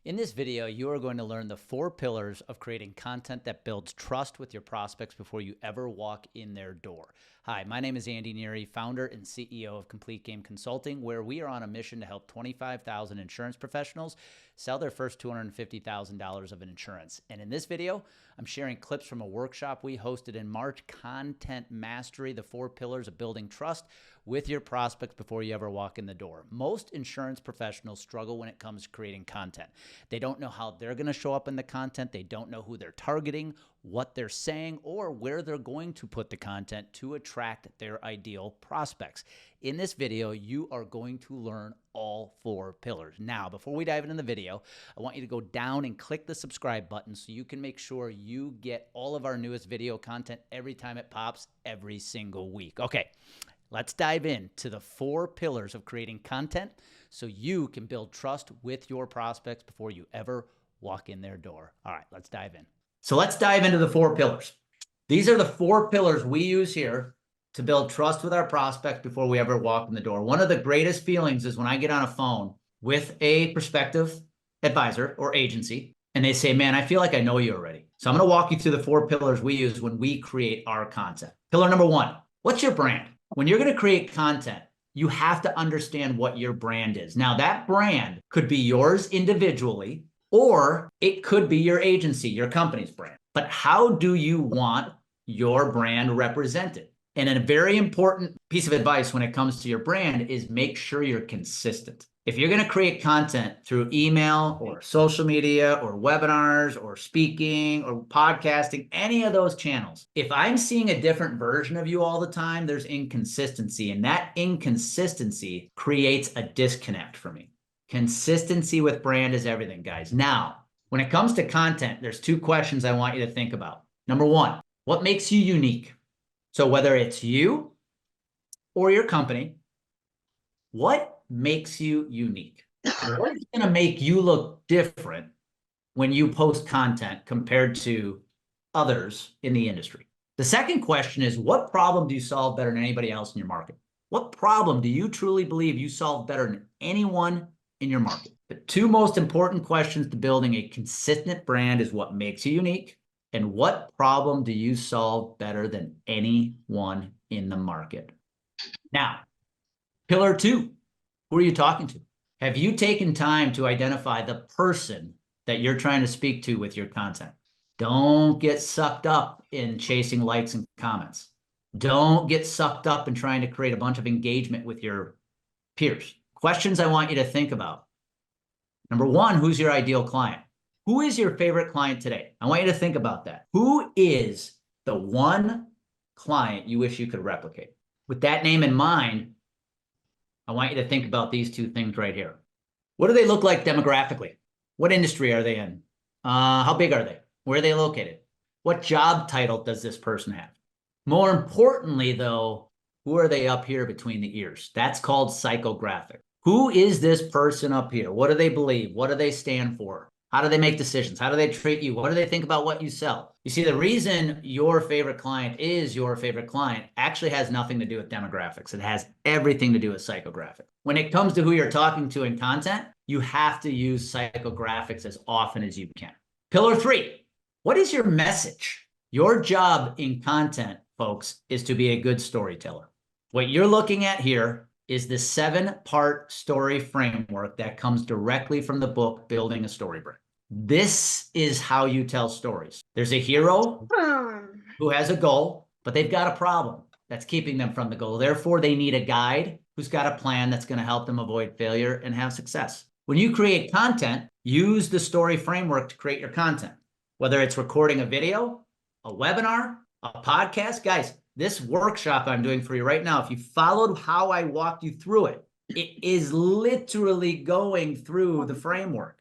In this video, you are going to learn the 4 pillars of creating content that builds trust with your prospects before you ever walk in their door. Hi, my name is Andy Neary, founder and CEO of Complete Game Consulting, where we are on a mission to help 25,000 insurance professionals sell their first $250,000 of insurance. And in this video, I'm sharing clips from a workshop we hosted in March, Content Mastery, the 4 pillars of building trust with your prospects before you ever walk in the door. Most insurance professionals struggle when it comes to creating content. They don't know how they're going to show up in the content. They don't know who they're targeting, what they're saying, or where they're going to put the content to attract their ideal prospects. In this video, you are going to learn all 4 pillars. Now, before we dive into the video, I want you to go down and click the subscribe button so you can make sure you get all of our newest video content every time it pops every single week. Okay, let's dive into the 4 pillars of creating content so you can build trust with your prospects before you ever walk in their door. All right, let's dive in. So let's dive into the 4 pillars. These are the 4 pillars we use here to build trust with our prospects before we ever walk in the door. One of the greatest feelings is when I get on a phone with a prospective advisor or agency, and they say, man, I feel like I know you already. So I'm going to walk you through the 4 pillars we use when we create our content. Pillar number 1, what's your brand? When you're going to create content, you have to understand what your brand is. Now, that brand could be yours individually, or it could be your agency, your company's brand. But how do you want your brand represented? And a very important piece of advice when it comes to your brand is make sure you're consistent. If you're going to create content through email or social media or webinars or speaking or podcasting, any of those channels, if I'm seeing a different version of you all the time, there's inconsistency. And that inconsistency creates a disconnect for me. Consistency with brand is everything, guys. Now, when it comes to content, there's 2 questions I want you to think about. Number 1, what makes you unique? So whether it's you or your company, what makes you unique? What is going to make you look different when you post content compared to others in the industry? The second question is, what problem do you solve better than anybody else in your market? What problem do you truly believe you solve better than anyone in your market? The 2 most important questions to building a consistent brand is what makes you unique and what problem do you solve better than anyone in the market? Now, pillar 2, who are you talking to? Have you taken time to identify the person that you're trying to speak to with your content? Don't get sucked up in chasing likes and comments. Don't get sucked up in trying to create a bunch of engagement with your peers. Questions I want you to think about. Number 1, who's your ideal client? Who is your favorite client today? I want you to think about that. Who is the one client you wish you could replicate? With that name in mind, I want you to think about these 2 things right here. What do they look like demographically? What industry are they in? How big are they? Where are they located? What job title does this person have? More importantly, though, who are they up here between the ears? That's called psychographic. Who is this person up here? What do they believe? What do they stand for? How do they make decisions? How do they treat you? What do they think about what you sell? You see, the reason your favorite client is your favorite client actually has nothing to do with demographics. It has everything to do with psychographic. When it comes to who you're talking to in content, you have to use psychographics as often as you can. Pillar 3, what is your message? Your job in content, folks, is to be a good storyteller. What you're looking at here is the 7-part story framework that comes directly from the book, Building a Story Brand. This is how you tell stories. There's a hero who has a goal, but they've got a problem that's keeping them from the goal. Therefore, they need a guide who's got a plan that's going to help them avoid failure and have success. When you create content, use the story framework to create your content. Whether it's recording a video, a webinar, a podcast, guys, this workshop I'm doing for you right now, if you followed how I walked you through it, it is literally going through the framework.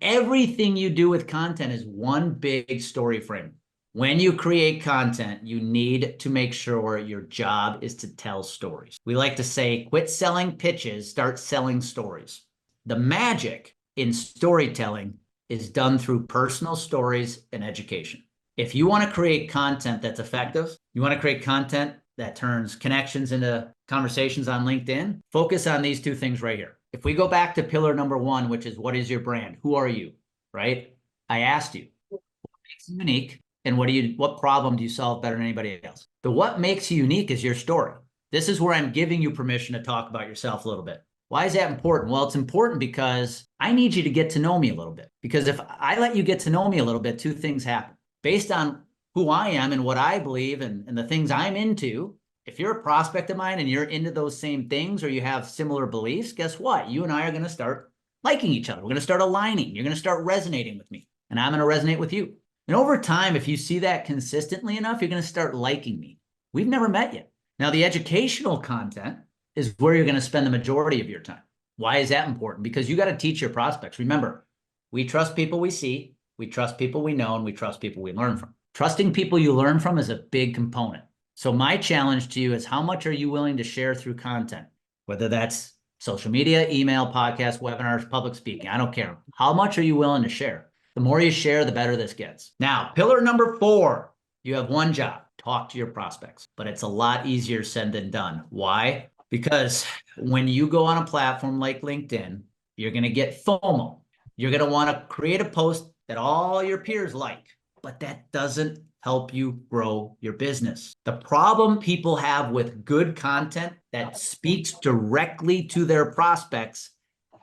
Everything you do with content is one big story frame. When you create content, you need to make sure your job is to tell stories. We like to say, quit selling pitches, start selling stories. The magic in storytelling is done through personal stories and education. If you want to create content that's effective, you want to create content that turns connections into conversations on LinkedIn, focus on these 2 things right here. if we go back to pillar number one, which is what is your brand? Who are you? Right? I asked you, what makes you unique? And what problem do you solve better than anybody else? The what makes you unique is your story. This is where I'm giving you permission to talk about yourself a little bit. Why is that important? Well, it's important because I need you to get to know me a little bit. Because if I let you get to know me a little bit, two things happen. Based on who I am and what I believe and the things I'm into, if you're a prospect of mine and you're into those same things or you have similar beliefs, guess what? You and I are going to start liking each other. We're going to start aligning. You're going to start resonating with me, and I'm going to resonate with you. And over time, if you see that consistently enough, you're going to start liking me. We've never met yet. Now, the educational content is where you're going to spend the majority of your time. Why is that important? Because you got to teach your prospects. Remember, we trust people we see, we trust people we know, and we trust people we learn from. Trusting people you learn from is a big component. So my challenge to you is, how much are you willing to share through content? Whether that's social media, email, podcast, webinars, public speaking, I don't care. How much are you willing to share? The more you share, the better this gets. Now, pillar number 4, you have one job: talk to your prospects. But it's a lot easier said than done. Why? Because when you go on a platform like LinkedIn, you're going to get FOMO. You're going to want to create a post that all your peers like, but that doesn't help you grow your business. The problem people have with good content that speaks directly to their prospects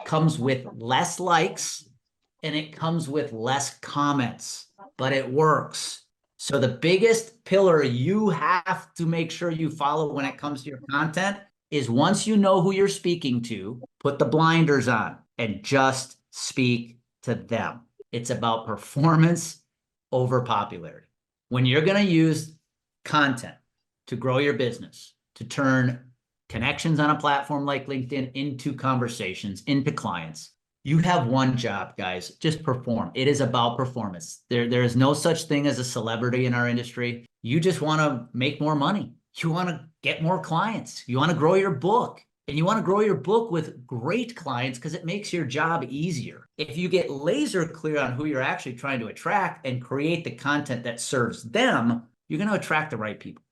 comes with less likes and it comes with less comments, but it works. So the biggest pillar you have to make sure you follow when it comes to your content is, once you know who you're speaking to, put the blinders on and just speak to them. It's about performance over popularity. When you're going to use content to grow your business, to turn connections on a platform like LinkedIn into conversations, into clients, you have one job, guys: just perform. It is about performance. There is no such thing as a celebrity in our industry. You just want to make more money. You want to get more clients. You want to grow your book. And you want to grow your book with great clients because it makes your job easier. If you get laser clear on who you're actually trying to attract and create the content that serves them, you're going to attract the right people.